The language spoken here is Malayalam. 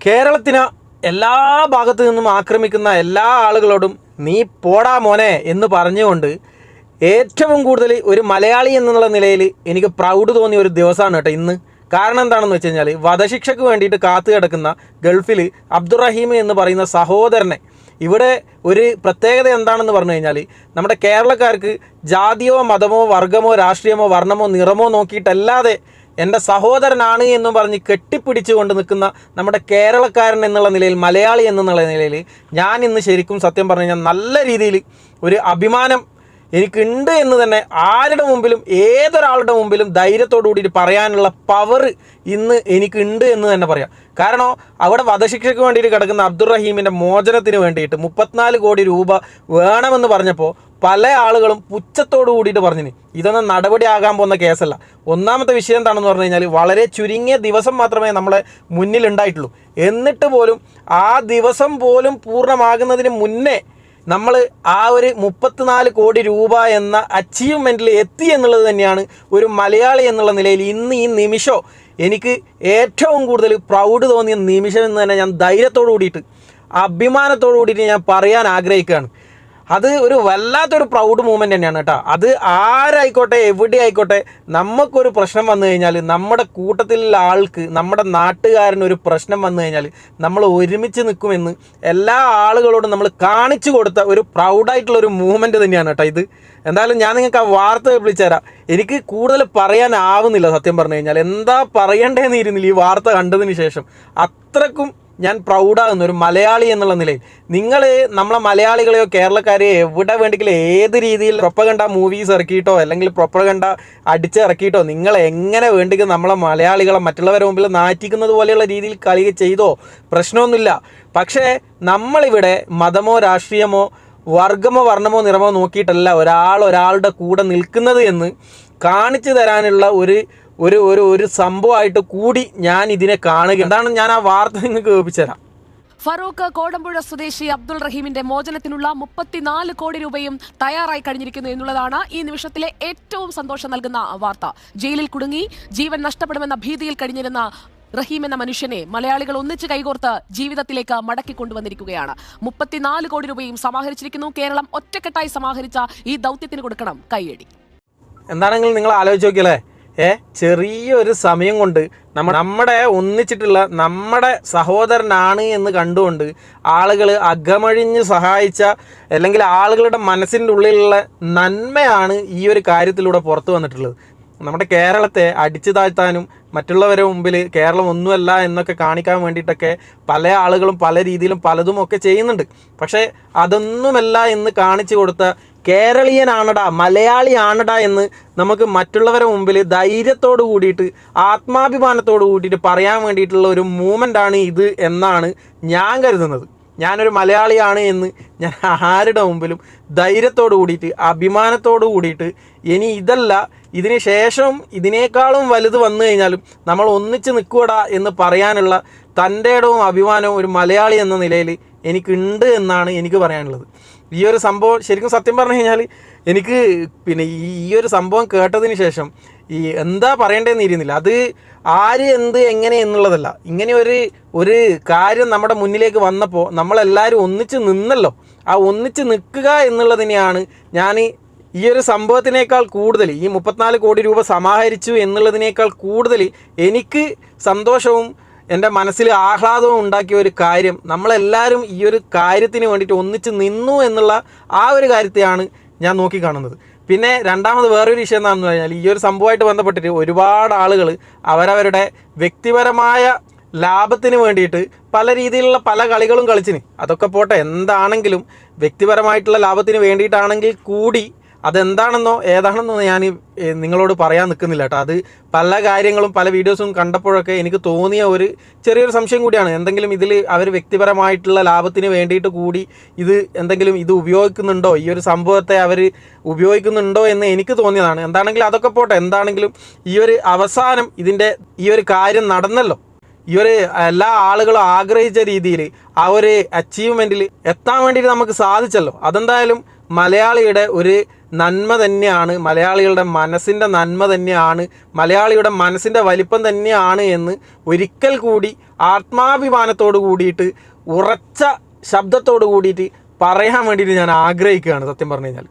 കേരളത്തിന് എല്ലാ ഭാഗത്തു നിന്നും ആക്രമിക്കുന്ന എല്ലാ ആളുകളോടും നീ പോടാ മോനെ എന്ന് പറഞ്ഞുകൊണ്ട് ഏറ്റവും കൂടുതൽ ഒരു മലയാളി എന്നുള്ള നിലയിൽ എനിക്ക് പ്രൗഡ് തോന്നിയ ഒരു ദിവസമാണ് കേട്ടോ ഇന്ന്. കാരണം എന്താണെന്ന് വെച്ച് കഴിഞ്ഞാൽ വധശിക്ഷയ്ക്ക് വേണ്ടിയിട്ട് കാത്തു കിടക്കുന്ന ഗൾഫിൽ അബ്ദുറഹീം എന്ന് പറയുന്ന സഹോദരനെ ഇവിടെ ഒരു പ്രത്യേകത എന്താണെന്ന് പറഞ്ഞു കഴിഞ്ഞാൽ നമ്മുടെ കേരളക്കാർക്ക് ജാതിയോ മതമോ വർഗമോ രാഷ്ട്രീയമോ വർണ്ണമോ നിറമോ നോക്കിയിട്ടല്ലാതെ എൻ്റെ സഹോദരനാണ് എന്ന് പറഞ്ഞ് കെട്ടിപ്പിടിച്ചു കൊണ്ട് നിൽക്കുന്ന നമ്മുടെ കേരളക്കാരൻ എന്നുള്ള നിലയിൽ മലയാളി എന്നുള്ള നിലയിൽ ഞാൻ ഇന്ന് ശരിക്കും സത്യം പറഞ്ഞു കഴിഞ്ഞാൽ നല്ല രീതിയിൽ ഒരു അഭിമാനം എനിക്കുണ്ട് എന്ന് തന്നെ ആരുടെ മുമ്പിലും ഏതൊരാളുടെ മുമ്പിലും ധൈര്യത്തോടു കൂടിയിട്ട് പറയാനുള്ള പവർ ഇന്ന് എനിക്കുണ്ട് എന്ന് തന്നെ പറയാം. കാരണം അവിടെ വധശിക്ഷയ്ക്ക് വേണ്ടിയിട്ട് കിടക്കുന്ന അബ്ദുറഹീമിൻ്റെ മോചനത്തിന് വേണ്ടിയിട്ട് 34 കോടി രൂപ വേണമെന്ന് പറഞ്ഞപ്പോൾ പല ആളുകളും പുച്ഛത്തോടു കൂടിയിട്ട് പറഞ്ഞിന് ഇതൊന്നും നടപടിയാകാൻ പോകുന്ന കേസല്ല. ഒന്നാമത്തെ വിഷയം എന്താണെന്ന് പറഞ്ഞു കഴിഞ്ഞാൽ വളരെ ചുരുങ്ങിയ ദിവസം മാത്രമേ നമ്മളെ മുന്നിലുണ്ടായിട്ടുള്ളൂ. എന്നിട്ട് പോലും ആ ദിവസം പോലും പൂർണ്ണമാകുന്നതിന് മുന്നേ നമ്മൾ ആ ഒരു 34 കോടി രൂപ എന്ന അച്ചീവ്മെൻറ്റിൽ എത്തി എന്നുള്ളത് തന്നെയാണ് ഒരു മലയാളി എന്നുള്ള നിലയിൽ ഇന്ന് ഈ നിമിഷം എനിക്ക് ഏറ്റവും കൂടുതൽ പ്രൗഡ് തോന്നിയ നിമിഷം എന്ന് തന്നെ ഞാൻ ധൈര്യത്തോടു കൂടിയിട്ട് അഭിമാനത്തോടു കൂടിയിട്ട് ഞാൻ പറയാൻ ആഗ്രഹിക്കുകയാണ്. അത് ഒരു വല്ലാത്തൊരു പ്രൗഡ് മൂമെൻ്റ് തന്നെയാണ് കേട്ടോ. അത് ആരായിക്കോട്ടെ എവിടെ ആയിക്കോട്ടെ നമുക്കൊരു പ്രശ്നം വന്നു കഴിഞ്ഞാൽ നമ്മുടെ കൂട്ടത്തിലുള്ള ആൾക്ക് നമ്മുടെ നാട്ടുകാരനൊരു പ്രശ്നം വന്നു കഴിഞ്ഞാൽ നമ്മൾ ഒരുമിച്ച് നിൽക്കുമെന്ന് എല്ലാ ആളുകളോടും നമ്മൾ കാണിച്ചു കൊടുത്ത ഒരു പ്രൗഡായിട്ടുള്ളൊരു മൂവ്മെൻറ്റ് തന്നെയാണ് കേട്ടോ ഇത്. എന്തായാലും ഞാൻ നിങ്ങൾക്ക് ആ വാർത്ത വിളിച്ചു തരാം. എനിക്ക് കൂടുതൽ പറയാനാവുന്നില്ല സത്യം പറഞ്ഞു കഴിഞ്ഞാൽ. എന്താ പറയണ്ടേന്ന് ഇരുന്നില്ല ഈ വാർത്ത കണ്ടതിന് ശേഷം. അത്രക്കും ഞാൻ പ്രൗഡാകുന്ന ഒരു മലയാളി എന്നുള്ള നിലയിൽ. നിങ്ങൾ നമ്മളെ മലയാളികളെയോ കേരളക്കാരെയോ എവിടെ വേണ്ടെങ്കിലും ഏത് രീതിയിൽ പ്രൊപ്പഗണ്ട മൂവീസ് ഇറക്കിയിട്ടോ അല്ലെങ്കിൽ പ്രൊപ്പഗണ്ട അടിച്ചിറക്കിയിട്ടോ നിങ്ങൾ എങ്ങനെ വേണ്ടെങ്കിൽ നമ്മളെ മലയാളികളെ മറ്റുള്ളവരുടെ മുമ്പിൽ നാറ്റിക്കുന്നത് പോലെയുള്ള രീതിയിൽ കളി ചെയ്തോ പ്രശ്നമൊന്നുമില്ല. പക്ഷേ നമ്മളിവിടെ മതമോ രാഷ്ട്രീയമോ വർഗമോ വർണ്ണമോ നിറമോ നോക്കിയിട്ടല്ല ഒരാളുടെ കൂടെ നിൽക്കുന്നത് എന്ന് കാണിച്ചു തരാനുള്ള ഒരു സംഭവമായിട്ട് കൂടി ഞാൻ ഇതിനെ കാണുക. എന്താണ് ഞാൻ ആ വാർത്ത നിങ്ങൾക്ക് കേൾപ്പിച്ചു തരാം. ഫറൂഖ് കോടമ്പുഴ സ്വദേശി അബ്ദുൾ റഹീമിന്റെ മോചനത്തിനുള്ള 34 കോടി രൂപയും തയ്യാറായി കഴിഞ്ഞിരിക്കുന്നു എന്നുള്ളതാണ് ഈ നിമിഷത്തിലെ ഏറ്റവും സന്തോഷം നൽകുന്ന വാർത്ത. ജയിലിൽ കുടുങ്ങി ജീവൻ നഷ്ടപ്പെടുമെന്ന ഭീതിയിൽ കഴിഞ്ഞിരുന്ന റഹീം എന്ന മനുഷ്യനെ മലയാളികൾ ഒന്നിച്ച് കൈകോർത്ത് ജീവിതത്തിലേക്ക് മടക്കി കൊണ്ടുവന്നിരിക്കുകയാണ്. 34 കോടി രൂപയും സമാഹരിച്ചിരിക്കുന്നു. കേരളം ഒറ്റക്കെട്ടായി സമാഹരിച്ച ഈ ദൗത്യത്തിന് കൊടുക്കണം കൈയടി. എന്താണെങ്കിലും നിങ്ങൾ ആലോചിച്ച് നോക്കിയല്ലേ, ചെറിയൊരു സമയം കൊണ്ട് നമ്മുടെ ഒന്നിച്ചിട്ടുള്ള നമ്മുടെ സഹോദരനാണ് എന്ന് കണ്ടുകൊണ്ട് ആളുകൾ അകമഴിഞ്ഞ് സഹായിച്ച അല്ലെങ്കിൽ ആളുകളുടെ മനസ്സിൻ്റെ ഉള്ളിലുള്ള നന്മയാണ് ഈ ഒരു കാര്യത്തിലൂടെ പുറത്തു വന്നിട്ടുള്ളത്. നമ്മുടെ കേരളത്തെ അടിച്ചു താഴ്ത്താനും മറ്റുള്ളവരുടെ മുമ്പിൽ കേരളം ഒന്നുമല്ല എന്നൊക്കെ കാണിക്കാൻ വേണ്ടിയിട്ടൊക്കെ പല ആളുകളും പല രീതിയിലും പലതും ഒക്കെ ചെയ്യുന്നുണ്ട്. പക്ഷേ അതൊന്നുമല്ല എന്ന് കാണിച്ചു കൊടുത്ത കേരളീയനാണടാ മലയാളി ആണടാ എന്ന് നമുക്ക് മറ്റുള്ളവരുടെ മുമ്പിൽ ധൈര്യത്തോടു കൂടിയിട്ട് ആത്മാഭിമാനത്തോടു കൂടിയിട്ട് പറയാൻ വേണ്ടിയിട്ടുള്ള ഒരു മൂവ്മെൻ്റാണ് ഇത് എന്നാണ് ഞാൻ കരുതുന്നത്. ഞാനൊരു മലയാളിയാണ് എന്ന് ഞാൻ ആരുടെ മുമ്പിലും ധൈര്യത്തോടു കൂടിയിട്ട് അഭിമാനത്തോടു കൂടിയിട്ട് ഇനി ഇതല്ല ഇതിന് ശേഷം ഇതിനേക്കാളും വലുത് വന്നു കഴിഞ്ഞാലും നമ്മൾ ഒന്നിച്ച് നിൽക്കൂടാ എന്ന് പറയാനുള്ള തൻ്റെ ഇടവും അഭിമാനവും ഒരു മലയാളി എന്ന നിലയിൽ എനിക്കുണ്ട് എന്നാണ് എനിക്ക് പറയാനുള്ളത്. ഈ ഒരു സംഭവം ശരിക്കും സത്യം പറഞ്ഞു കഴിഞ്ഞാൽ എനിക്ക് പിന്നെ ഈ ഒരു സംഭവം കേട്ടതിന് ശേഷം എന്താ പറയേണ്ടതെന്ന് ഇരുന്നില്ല. അത് ആര് എന്ത് എങ്ങനെ എന്നുള്ളതല്ല, ഇങ്ങനെ ഒരു കാര്യം നമ്മുടെ മുന്നിലേക്ക് വന്നപ്പോൾ നമ്മളെല്ലാവരും ഒന്നിച്ച് നിന്നല്ലോ. ആ ഒന്നിച്ച് നിൽക്കുക എന്നുള്ളതിനെയാണ് ഞാൻ ഈ ഒരു സംഭവത്തിനേക്കാൾ കൂടുതൽ ഈ 34 കോടി രൂപ സമാഹരിച്ചു എന്നുള്ളതിനേക്കാൾ കൂടുതൽ എനിക്ക് സന്തോഷവും എൻ്റെ മനസ്സിൽ ആഹ്ലാദവും ഉണ്ടാക്കിയ ഒരു കാര്യം നമ്മളെല്ലാവരും ഈ ഒരു കാര്യത്തിന് വേണ്ടിയിട്ട് ഒന്നിച്ച് നിന്നു എന്നുള്ള ആ ഒരു കാര്യത്തെയാണ് ഞാൻ നോക്കിക്കാണുന്നത്. പിന്നെ രണ്ടാമത് വേറൊരു വിഷയം എന്താണെന്ന് പറഞ്ഞാൽ ഈ ഒരു സംഭവമായിട്ട് ബന്ധപ്പെട്ടിട്ട് ഒരുപാട് ആളുകൾ അവരവരുടെ വ്യക്തിപരമായ ലാഭത്തിന് വേണ്ടിയിട്ട് പല രീതിയിലുള്ള പല കളികളും കളിച്ചിന്. അതൊക്കെ പോട്ടെ, എന്താണെങ്കിലും വ്യക്തിപരമായിട്ടുള്ള ലാഭത്തിന് വേണ്ടിയിട്ടാണെങ്കിൽ കൂടി അതെന്താണെന്നോ ഏതാണെന്നോ ഞാൻ നിങ്ങളോട് പറയാൻ നിൽക്കുന്നില്ല കേട്ടോ. അത് പല കാര്യങ്ങളും പല വീഡിയോസും കണ്ടപ്പോഴൊക്കെ എനിക്ക് തോന്നിയ ഒരു ചെറിയൊരു സംശയം കൂടിയാണ്. എന്തെങ്കിലും ഇതിൽ അവർ വ്യക്തിപരമായിട്ടുള്ള ലാഭത്തിന് വേണ്ടിയിട്ട് കൂടി എന്തെങ്കിലും ഇത് ഉപയോഗിക്കുന്നുണ്ടോ, ഈ ഒരു സംഭവത്തെ അവർ ഉപയോഗിക്കുന്നുണ്ടോ എന്ന് എനിക്ക് തോന്നിയതാണ്. എന്താണെങ്കിലും അതൊക്കെ പോട്ടെ, എന്താണെങ്കിലും ഈ ഒരു അവസാനം ഈ ഒരു കാര്യം നടന്നല്ലോ. ഈ ഒരു എല്ലാ ആളുകളും ആഗ്രഹിച്ച രീതിയിൽ ആ ഒരു അച്ചീവ്മെൻറ്റിൽ എത്താൻ വേണ്ടിയിട്ട് നമുക്ക് സാധിച്ചല്ലോ. അതെന്തായാലും മലയാളിയുടെ ഒരു നന്മ തന്നെയാണ്, മലയാളികളുടെ മനസ്സിൻ്റെ നന്മ തന്നെയാണ്, മലയാളിയുടെ മനസ്സിൻ്റെ വലിപ്പം തന്നെയാണ് എന്ന് ഒരിക്കൽ കൂടി ആത്മാഭിമാനത്തോട് കൂടിയിട്ട് ഉറച്ച ശബ്ദത്തോട് കൂടിയിട്ട് പറയാൻ വേണ്ടിയിട്ട് ഞാൻ ആഗ്രഹിക്കുകയാണ് സത്യം പറഞ്ഞു കഴിഞ്ഞാൽ.